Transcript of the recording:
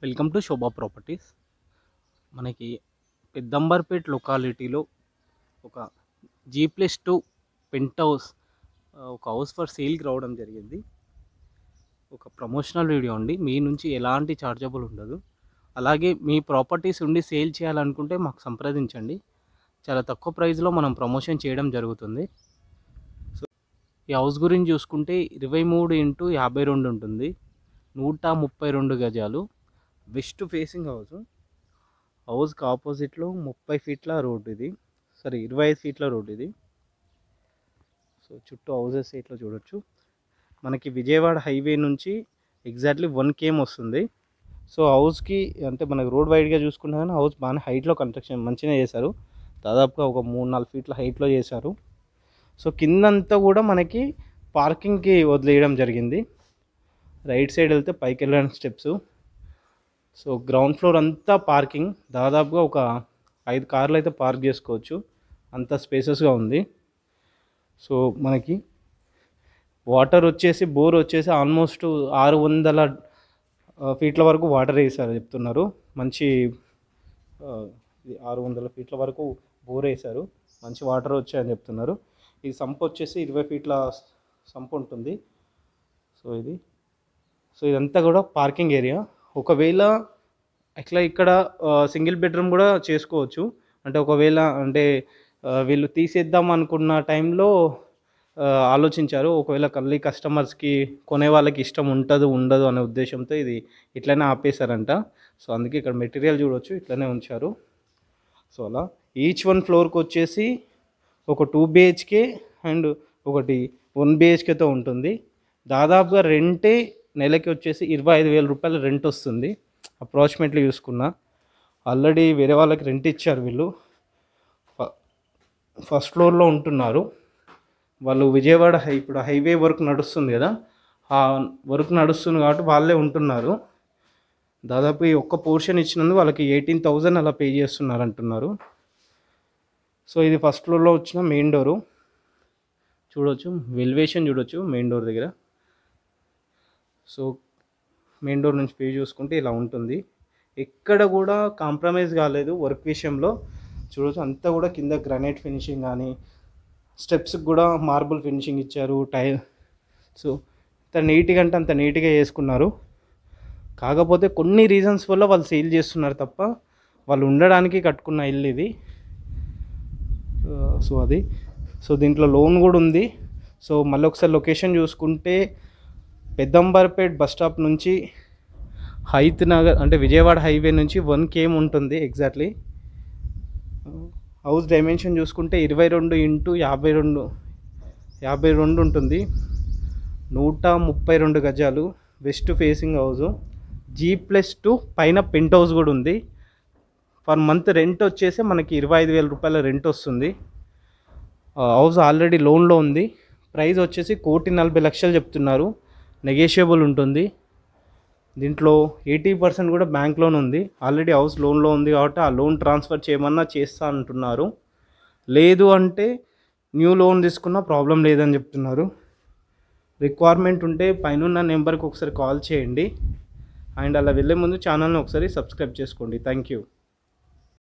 Welcome to Shobha properties. మనకి పెద్దంబర్పేట్ లొకాలిటీలో ఒక G+2 pent house ఒక హౌస్ ఫర్ సేల్కి రావడం జరిగింది. ఒక ప్రమోషనల్ వీడియో అండి. మీ నుంచి ఎలాంటి చార్జబుల్ ఉండదు. అలాగే మీ ప్రాపర్టీస్ ఉండి సేల్ చేయాలనుకుంటే మాకు సంప్రదించండి. చాలా తక్కువ ప్రైస్లో మనం ప్రమోషన్ చేయడం జరుగుతుంది. సో ఈ హౌస్ గురించి చూసుకుంటే 23x52 ఉంటుంది. 132 గజాలు. వెస్ట్ ఫేసింగ్ హౌస్కి ఆపోజిట్లో 30 ఫీట్ల రోడ్ ఇది. 25 ఫీట్ల రోడ్ ఇది. సో చుట్టూ హౌసెస్ ఇట్లా చూడొచ్చు. మనకి విజయవాడ హైవే నుంచి ఎగ్జాక్ట్లీ 1 km వస్తుంది. సో హౌస్కి అంటే మనకి రోడ్ వైడ్గా చూసుకున్నా కానీ హౌస్ బాగానే హైట్లో కన్స్ట్రక్షన్ మంచిగా చేశారు. దాదాపుగా ఒక 3-4 ఫీట్ల హైట్లో చేశారు. సో కిందంతా కూడా మనకి పార్కింగ్కి వదిలేయడం జరిగింది. రైట్ సైడ్ వెళ్తే పైకి వెళ్ళడానికి స్టెప్స్. సో గ్రౌండ్ ఫ్లోర్ అంతా పార్కింగ్. దాదాపుగా ఒక 5 కార్లు అయితే పార్క్ చేసుకోవచ్చు, అంత స్పేసెస్గా ఉంది. సో మనకి వాటర్ వచ్చేసి బోర్ వచ్చేసి ఆల్మోస్ట్ 600 ఫీట్ల వరకు వాటర్ వేసారు చెప్తున్నారు. మంచి 600 ఫీట్ల వరకు బోర్ వేసారు, మంచి వాటర్ వచ్చాయని చెప్తున్నారు. ఈ సంప్ వచ్చేసి 20 ఫీట్ల సంప్ ఉంటుంది. సో ఇదంతా కూడా పార్కింగ్ ఏరియా. ఒకవేళ అట్లా ఇక్కడ సింగిల్ బెడ్రూమ్ కూడా చేసుకోవచ్చు. అంటే ఒకవేళ అంటే వీళ్ళు తీసేద్దాం అనుకున్న టైంలో ఆలోచించారు. ఒకవేళ కస్టమర్స్కి కొనే వాళ్ళకి ఇష్టం ఉండదు అనే ఉద్దేశంతో ఇది ఇట్లనే ఆపేశారంట. సో అందుకే ఇక్కడ మెటీరియల్ చూడవచ్చు, ఇట్లనే ఉంచారు. సో అలా ఈచ్ 1 ఫ్లోర్కి వచ్చేసి ఒక 2 BHK అండ్ ఒకటి 1 BHKతో ఉంటుంది. దాదాపుగా రెంటే నెలకి వచ్చేసి 25,000 రూపాయలు రెంట్ వస్తుంది అప్రాక్సిమేట్లీ చూసుకున్నా. ఆల్రెడీ వేరే వాళ్ళకి రెంట్ ఇచ్చారు. వీళ్ళు ఫస్ట్ ఫ్లోర్లో ఉంటున్నారు. వాళ్ళు విజయవాడ ఇప్పుడు హైవే వర్క్ నడుస్తుంది కదా, ఆ వర్క్ నడుస్తుంది కాబట్టి వాళ్ళే ఉంటున్నారు. దాదాపు ఈ ఒక్క పోర్షన్ ఇచ్చినందుకు వాళ్ళకి 18,000 అలా పే చేస్తున్నారు అంటున్నారు. సో ఇది ఫస్ట్ ఫ్లోర్లో వచ్చిన మెయిన్ డోరు చూడవచ్చు, వెల్వేషన్ చూడవచ్చు మెయిన్ డోర్ దగ్గర. సో మెయిన్ డోర్ నుంచి పే చూసుకుంటే ఇలా ఉంటుంది. ఎక్కడ కూడా కాంప్రమైజ్ కాలేదు వర్క్ విషయంలో. చూడవచ్చు అంతా కూడా కింద గ్రానైట్ ఫినిషింగ్ కానీ, స్టెప్స్కి కూడా మార్బుల్ ఫినిషింగ్ ఇచ్చారు, టైల్. సో అంత నీట్గా అంటే అంత నీట్గా చేసుకున్నారు. కాకపోతే కొన్ని రీజన్స్ వల్ల వాళ్ళు సేల్ చేస్తున్నారు తప్ప వాళ్ళు ఉండడానికి కట్టుకున్న ఇల్లు ఇది. సో దీంట్లో లోన్ కూడా ఉంది. సో మళ్ళీ ఒకసారి లొకేషన్ చూసుకుంటే పెద్దంబర్పేట్ బస్ స్టాప్ నుంచి హైత్ నగర్ అంటే విజయవాడ హైవే నుంచి 1 km ఉంటుంది ఎగ్జాక్ట్లీ. హౌస్ డైమెన్షన్ చూసుకుంటే 22x52 ఉంటుంది. 132 గజాలు. West facing house. G+2 పైన పెంట్ హౌస్ కూడా ఉంది. పర్ మంత్ రెంట్ వచ్చేసి మనకి 25,000 రూపాయల రెంట్ వస్తుంది. హౌస్ ఆల్రెడీ లోన్లో ఉంది. ప్రైస్ వచ్చేసి 1,40,00,000 చెప్తున్నారు. నెగోషియబుల్ ఉంటుంది. దీంట్లో 80% కూడా బ్యాంక్ లోన్ ఉంది. ఆల్రెడీ హౌస్ లోన్లో ఉంది కాబట్టి ఆ లోన్ ట్రాన్స్ఫర్ చేయమన్నా చేస్తా అంటున్నారు. లేదు అంటే న్యూ లోన్ తీసుకున్న ప్రాబ్లం లేదని చెప్తున్నారు. రిక్వైర్మెంట్ ఉంటే పైన నెంబర్కి ఒకసారి కాల్ చేయండి. అండ్ అలా వెళ్ళే ముందు ఛానల్ని ఒకసారి సబ్స్క్రైబ్ చేసుకోండి. Thank you.